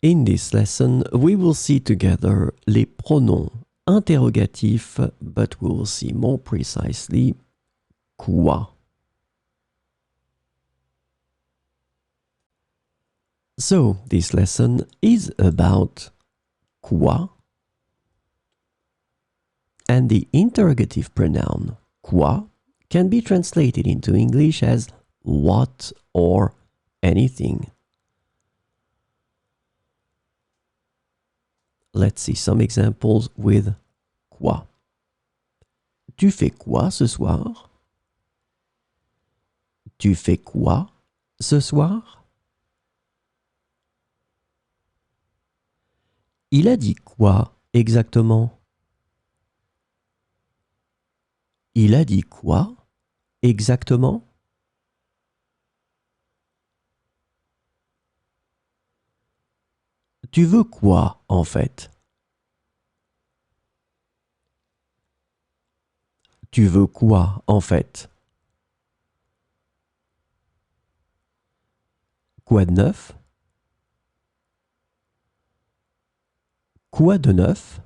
In this lesson, we will see together les pronoms interrogatifs, but we will see more precisely quoi. So, this lesson is about quoi and the interrogative pronoun quoi can be translated into English as what or anything. Let's see some examples with quoi. Tu fais quoi ce soir? Tu fais quoi ce soir? Il a dit quoi exactement? Il a dit quoi exactement? Tu veux quoi en fait? Tu veux quoi en fait? Quoi de neuf? Quoi de neuf?